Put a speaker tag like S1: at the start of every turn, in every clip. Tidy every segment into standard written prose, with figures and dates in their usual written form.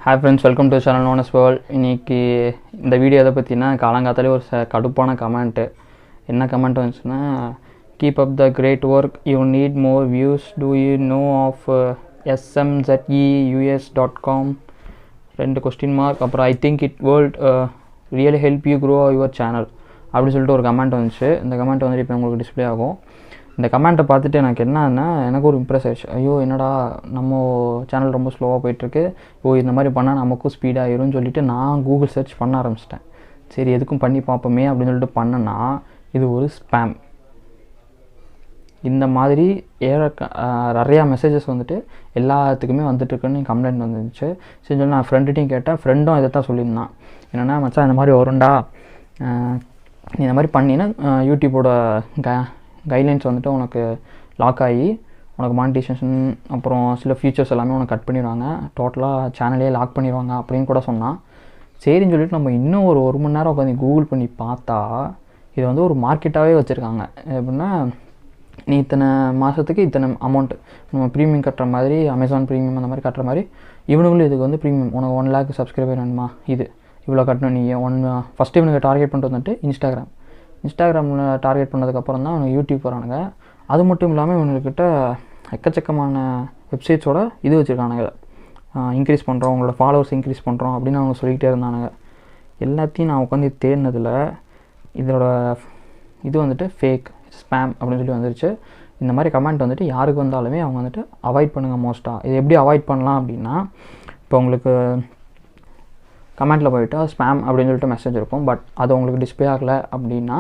S1: Hi friends, welcome to channel known as Baval. இன்னைக்கு இந்த video எதை பற்றினா காலங்காத்தாலே ஒரு கடுப்பான கமெண்ட்டு. என்ன கமெண்ட் வந்துச்சுன்னா, keep up the great work, you need more views, do you know of smzeus.com, 2 question mark. அப்புறம் I think it would really help you grow your channel அப்படின்னு சொல்லிட்டு ஒரு கமெண்ட் வந்துச்சு. இந்த கமெண்ட் வந்துட்டு இப்போ உங்களுக்கு டிஸ்பிளே ஆகும். இந்த கமெண்ட்டை பார்த்துட்டு எனக்கு என்னன்னா, எனக்கு ஒரு இம்ப்ரெஸ் ஆயிடுச்சு. ஐயோ என்னடா நம்ம சேனல் ரொம்ப ஸ்லோவாக போயிட்டுருக்கு, இந்த மாதிரி பண்ணால் நமக்கும் ஸ்பீடாகிரும்னு சொல்லிவிட்டு நான் கூகுள் சர்ச் பண்ண ஆரம்பிச்சிட்டேன். சரி எதுக்கும் பண்ணி பார்ப்போமே அப்படின்னு சொல்லிட்டு பண்ணேன்னா, இது ஒரு ஸ்பேம். இந்த மாதிரி நிறையா மெசேஜஸ் வந்துட்டு எல்லாத்துக்குமே வந்துட்டுருக்குன்னு கம்ப்ளைண்ட் வந்துருந்துச்சு. சரி சொல்லி நான் ஃப்ரெண்டுகிட்டையும் கேட்டேன். ஃப்ரெண்டும் இதை தான் சொல்லியிருந்தான். என்னென்னா, மச்சான் இந்த மாதிரி வரும்டா, நீ இந்த மாதிரி பண்ணினா யூடியூப்போட கைட்லைன்ஸ் வந்துட்டு உனக்கு லாக் ஆகி உனக்கு மானிட்டைசேஷன் அப்புறம் சில ஃபீச்சர்ஸ் எல்லாமே உனக்கு கட் பண்ணிடுவாங்க, டோட்டலாக சேனலே லாக் பண்ணிடுவாங்க அப்படின்னு கூட சொன்னான். சரின்னு சொல்லிட்டு நம்ம இன்னும் ஒரு மணி நேரம் உட்காந்து கூகுள் பண்ணி பார்த்தா, இது வந்து ஒரு மார்க்கெட்டாகவே வச்சுருக்காங்க. எப்படின்னா, நீ இத்தனை மாதத்துக்கு இத்தனை அமௌண்ட்டு நம்ம ப்ரீமியம் கட்டுற மாதிரி, அமேசான் ப்ரீமியம் அந்த மாதிரி கட்டுற மாதிரி இவனுங்களும் இதுக்கு வந்து ப்ரீமியம், உனக்கு 1 lakh சப்ஸ்கிரைபர் வேணுமா, இது இவ்வளோ கட்டணும். நீ ஃபஸ்ட்டு இவனுக்கு டார்கெட் பண்ணிட்டு வந்துட்டு இன்ஸ்டாகிராமில் டார்கெட் பண்ணதுக்கப்புறம் தான் அவனுக்கு யூடியூப் வரானுங்க. அது மட்டும் இல்லாமல் இவனுக்கிட்ட எக்கச்சக்கமான வெப்சைட்ஸோட இது வச்சுருக்கானுங்க, இன்க்ரீஸ் பண்ணுறோம், உங்களோட ஃபாலோவர்ஸ் இன்க்ரீஸ் பண்ணுறோம் அப்படின்னு அவங்க சொல்லிக்கிட்டே இருந்தானுங்க. எல்லாத்தையும் நான் உட்காந்து தேடினதில் இதோட இது வந்துட்டு ஃபேக், ஸ்பேம் அப்படின்னு சொல்லி வந்துருச்சு. இந்த மாதிரி கமெண்ட் வந்துட்டு யாருக்கு வந்தாலுமே அவங்க வந்துட்டு அவாய்ட் பண்ணுங்கள் மோஸ்ட்டாக. இது எப்படி அவாய்ட் பண்ணலாம் அப்படின்னா, இப்போ உங்களுக்கு கமெண்ட்டில் போய்ட்டு ஸ்பேம் அப்படின்னு சொல்லிட்டு மெசேஜ் இருக்கும், பட் அது உங்களுக்கு டிஸ்பிளே ஆகலை அப்படின்னா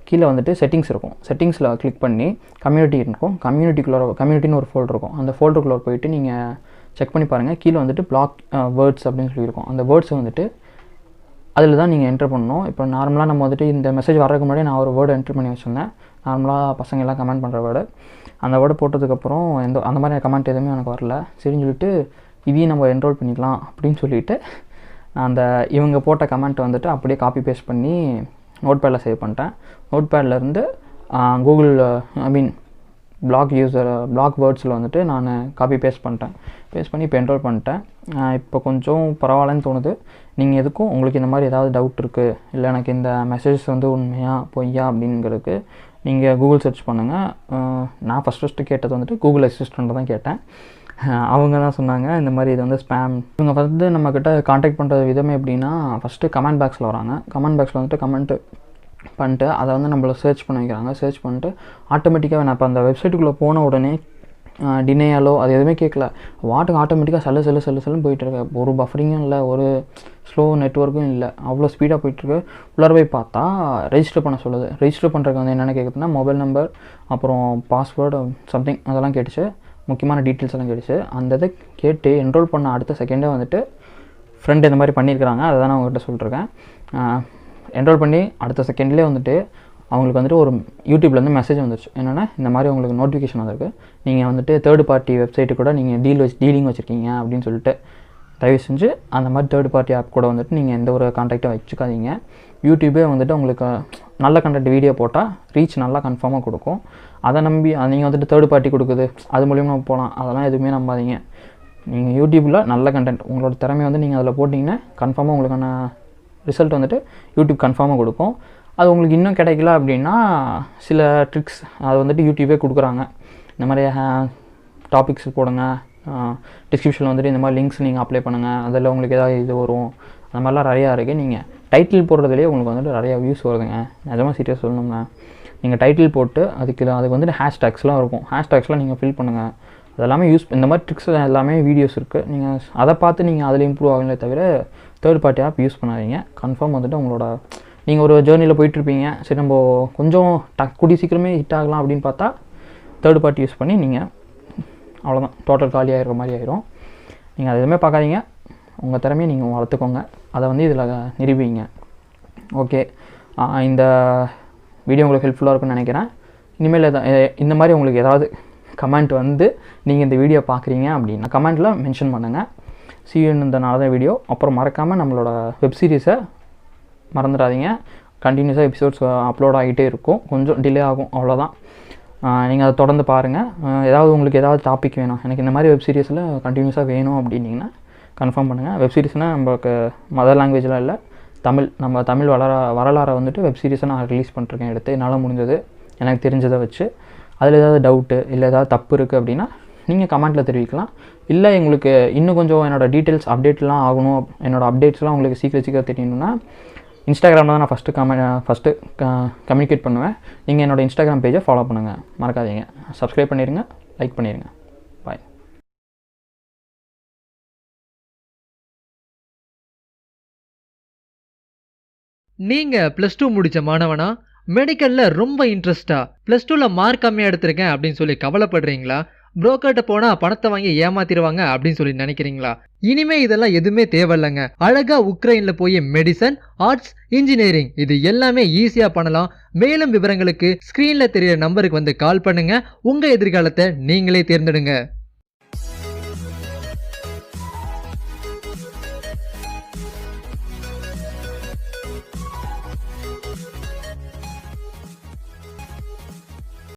S1: கீழே வந்துட்டு செட்டிங்ஸ் இருக்கும். செட்டிங்ஸில் கிளிக் பண்ணி கம்யூனிட்டி இருக்கும். கம்யூனிட்டின்னு ஒரு ஃபோல்டர் இருக்கும். அந்த ஃபோல்டருக்குள்ளே போய்ட்டு நீங்கள் செக் பண்ணி பாருங்கள். கீழே வந்துட்டு பிளாக் வேர்ட்ஸ் அப்படின்னு சொல்லியிருக்கும். அந்த வேர்ட்ஸை வந்துட்டு அதில் தான் நீங்கள் என்ட்ரு பண்ணணும். இப்போ நார்மலாக நம்ம வந்துட்டு இந்த மெசேஜ் வர்றதுக்கு முன்னாடி நான் ஒரு வேர்டு என்ட்ரு பண்ணி வச்சுருந்தேன். நார்மலாக பசங்க எல்லாம் கமெண்ட் பண்ணுற வேர்டு. அந்த வேர்டு போட்டதுக்கப்புறம் அந்த மாதிரி கமெண்ட் எதுவுமே எனக்கு வரல. சரின்னு சொல்லிட்டு இதையும் நம்ம என்ரோல் பண்ணிக்கலாம் அப்படின்னு சொல்லிவிட்டு அந்த இவங்க போட்ட கமெண்ட்டை வந்துட்டு அப்படியே காப்பி பேஸ்ட் பண்ணி நோட்பேடில் சேவ் பண்ணிட்டேன். நோட்பேட்லேருந்து கூகுள் பிளாக் வேர்ட்ஸில் வந்துட்டு நான் காப்பி பேஸ்ட் பண்ணி இப்போ என்ரோல் பண்ணிட்டேன். இப்போ கொஞ்சம் பரவாயில்லன்னு தோணுது. நீங்கள் எதுக்கும் உங்களுக்கு இந்த மாதிரி ஏதாவது டவுட் இருக்குது, இல்லை எனக்கு இந்த மெசேஜஸ் வந்து உண்மையா பொய்யா அப்படிங்கிறதுக்கு நீங்கள் கூகுள் சர்ச் பண்ணுங்கள். நான் ஃபஸ்ட்டு கேட்டது வந்துட்டு கூகுள் அசிஸ்டண்ட்டை தான் கேட்டேன். அவங்க தான் சொன்னாங்க இந்த மாதிரி இது வந்து ஸ்பேம். இவங்க வந்து நம்மக்கிட்ட காண்டாக்ட் பண்ணுற விதமே எப்படின்னா, ஃபஸ்ட்டு கமெண்ட் பாக்ஸில் வராங்க. கமெண்ட் பாக்ஸில் வந்துட்டு கமெண்ட்டு பண்ணிட்டு அதை வந்து நம்மளை சர்ச் பண்ண வைக்கிறாங்க. சர்ச் பண்ணிட்டு ஆட்டோமேட்டிக்காக நான் இப்போ அந்த வெப்சைட்டுக்குள்ளே போன உடனே டினேயாலோ அது எதுவுமே கேட்கல, வாட்டுக்கு ஆட்டோமேட்டிக்காக செல்லுன்னு போயிட்டுருக்கு. ஒரு பஃபரிங்கும் இல்லை, ஒரு ஸ்லோ நெட்ஒர்க்கும் இல்லை, அவ்வளோ ஸ்பீடாக போயிட்டுருக்கு. உள்ளார போய் பார்த்தா ரெஜிஸ்டர் பண்ண சொல்லுது. ரெஜிஸ்டர் பண்ணுறதுக்கு வந்து என்னென்ன கேட்குதுன்னா, மொபைல் நம்பர் அப்புறம் பாஸ்வேர்டு சம்திங் அதெல்லாம் கேட்டுச்சு, முக்கியமான டீட்டெயில்ஸ் எல்லாம் கேட்டுச்சு. அந்த இதை கேட்டு என்ரோல் பண்ண அடுத்த செகண்டே வந்துட்டு ஃப்ரெண்ட் இந்த மாதிரி பண்ணியிருக்கிறாங்க. அதை தான் நான் உங்கள்கிட்ட சொல்லியிருக்கேன். என்ரோல் பண்ணி அடுத்த செகண்ட்லேயே வந்துட்டு அவங்களுக்கு வந்துட்டு ஒரு யூடியூப்லேருந்து மெசேஜ் வந்துருச்சு. என்னென்னா, இந்த மாதிரி உங்களுக்கு நோட்டிஃபிகேஷன் வந்திருக்கு, நீங்கள் வந்துட்டு தேர்ட் பார்ட்டி வெப்சைட்டு கூட நீங்கள் டீலிங் வச்சுருக்கீங்க அப்படின்னு சொல்லிட்டு, தயவு செஞ்சு அந்த மாதிரி தேர்ட் பார்ட்டி ஆப் கூட வந்துட்டு நீங்கள் எந்த ஒரு கான்டாக்டும் வச்சுக்காதீங்க. யூடியூபே வந்துட்டு உங்களுக்கு நல்ல கண்டென்ட் வீடியோ போட்டால் ரீச் நல்லா கன்ஃபார்மாக கொடுக்கும். அதை நம்பி நீங்கள் வந்துட்டு தேர்ட் பார்ட்டி கொடுக்குது அது மூலிமா நம்ம போகலாம், அதெல்லாம் எதுவுமே நம்பாதீங்க. நீங்கள் யூடியூப்பில் நல்ல கண்டென்ட் உங்களோட திறமையை வந்து நீங்கள் அதில் போட்டிங்கன்னா கன்ஃபார்மாக உங்களுக்கான ரிசல்ட் வந்துட்டு யூடியூப் கன்ஃபார்மாக கொடுக்கும். அது உங்களுக்கு இன்னும் கிடைக்கல அப்படின்னா சில ட்ரிக்ஸ் அது வந்துட்டு யூடியூபே கொடுக்குறாங்க. இந்த மாதிரி டாபிக்ஸ் போடுங்க, டிஸ்கிரிப்ஷனில் வந்துட்டு இந்த மாதிரி லிங்க்ஸ் நீங்கள் அப்ளை பண்ணுங்கள், அதில் உங்களுக்கு ஏதாவது இது வரும், அந்த மாதிரிலாம் நிறையா இருக்குது. நீங்கள் டைட்டில் போடுறதுலேயே உங்களுக்கு வந்துட்டு நிறையா வியூஸ் வருதுங்க. நிஜமாக சீரியஸ் சொல்லணுங்க. நீங்கள் டைட்டில் போட்டு அதுக்கு வந்துட்டு ஹேஷ்டேக்ஸ்லாம் இருக்கும். ஹேஷ்டேக்ஸ்லாம் நீங்கள் ஃபில் பண்ணுங்கள். அதெல்லாமே இந்த மாதிரி ட்ரிக்ஸ் எல்லாமே வீடியோஸ் இருக்குது. நீங்கள் அதை பார்த்து நீங்கள் அதில் இம்ப்ரூவ் ஆகலே தவிர தேர்ட் பார்ட்டி ஆப் யூஸ் பண்ணாதீங்க. கன்ஃபார்ம் வந்துட்டு உங்களோட நீங்கள் ஒரு ஜேர்னியில் போயிட்டுருப்பீங்க, சரி நம்ம கொஞ்சம் கூடி சீக்கிரமே ஹிட் ஆகலாம் அப்படின்னு பார்த்தா தேர்ட் பார்ட்டி யூஸ் பண்ணி நீங்கள் அவ்வளோதான் டோட்டல் காலி ஆகிற மாதிரி ஆயிரும். நீங்கள் அது எதுவுமே பார்க்காதீங்க. உங்கள் திறமையை நீங்கள் வளர்த்துக்கோங்க, அதை வந்து இதில் நிரூபிங்க. ஓகே, இந்த வீடியோ உங்களுக்கு ஹெல்ப்ஃபுல்லாக இருக்குன்னு நினைக்கிறேன். இனிமேல் இந்த மாதிரி உங்களுக்கு ஏதாவது கமெண்ட் வந்து நீங்கள் இந்த வீடியோ பார்க்குறீங்க அப்படின்னா கமெண்ட்டில் மென்ஷன் பண்ணுங்கள். இந்த வீடியோ. அப்புறம் மறக்காமல் நம்மளோட வெப் சீரிஸை மறந்துடாதீங்க. கண்டினியூஸாக எபிசோட்ஸ் அப்லோட் ஆகிட்டே இருக்கும், கொஞ்சம் டிலே ஆகும், அவ்வளோதான். நீங்கள் அதை தொடர்ந்து பாருங்கள். உங்களுக்கு ஏதாவது டாபிக் வேணும், எனக்கு இந்த மாதிரி வெப் சீரிஸில் கண்டினியூஸாக வேணும் அப்படின்னிங்கன்னா கன்ஃபார்ம் பண்ணுங்கள். வெப் சீரிஸ்னால் நமக்கு மதர் லாங்குவேஜ்லாம் இல்லை, நம்ம தமிழ் வரலாறை வந்துட்டு வெப் சீரிஸை நான் ரிலீஸ் பண்ணிருக்கேன் எடுத்து, என்னால் முடிஞ்சது, எனக்கு தெரிஞ்சதை வச்சு. அதில் ஏதாவது டவுட்டு இல்லை ஏதாவது தப்பு இருக்குது அப்படின்னா நீங்கள் கமெண்ட்டில் தெரிவிக்கலாம். இல்லை எங்களுக்கு இன்னும் கொஞ்சம் என்னோடய டீட்டெயில்ஸ் அப்டேட்லாம் ஆகணும், என்னோடய அப்டேட்ஸ்லாம் உங்களுக்கு சீக்கிரம் தெரியணும்னா இன்ஸ்டாகிராமில் தான் நான் ஃபஸ்ட்டு கம்யூனிகேட் பண்ணுவேன். நீங்கள் என்னோடய இன்ஸ்டாகிராம் பேஜை ஃபாலோ பண்ணுங்கள், மறக்காதீங்க. சப்ஸ்கிரைப் பண்ணிடுங்க, லைக் பண்ணிடுங்க. பாய்.
S2: நீங்கள் +2 முடித்த மாணவனா, மெடிக்கலில் ரொம்ப இன்ட்ரெஸ்ட்டாக +2ல் மார்க் கம்மியாக எடுத்திருக்கேன் அப்படின்னு சொல்லி கவலைப்படுறீங்களா? புரோக்கர்கிட்ட போனால் பணத்தை வாங்கி ஏமாத்திடுவாங்க அப்படின்னு சொல்லி நினைக்கிறீங்களா? இனிமே இதெல்லாம் எதுவுமே தேவையில்லைங்க. அழகா உக்ரைனில் போய் மெடிசன், ஆர்ட்ஸ், இன்ஜினியரிங் இது எல்லாமே ஈஸியாக பண்ணலாம். மேலும் விவரங்களுக்கு ஸ்க்ரீனில் தெரியிற நம்பருக்கு வந்து கால் பண்ணுங்க. உங்கள் எதிர்காலத்தை நீங்களே தேர்ந்தெடுங்க.